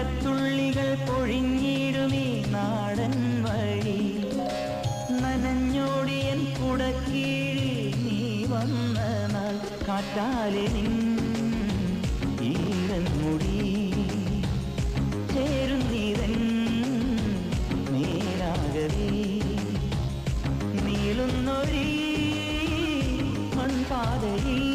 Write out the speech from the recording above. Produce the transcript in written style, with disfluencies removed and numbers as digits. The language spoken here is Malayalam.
മഴത്തുള്ളികൾ പൊഴിഞ്ഞിടുമീ നാടൻ വഴി നനഞ്ഞോടിയൻ കുടക്കീഴിൽ നീ വന്ന നാൾ കാറ്റാലെ നിൻ ഈരൻ മുടി ചേരുന്നീരൻ മേലാകവേ നീളുന്നൊരീ മൺപാതയിൽ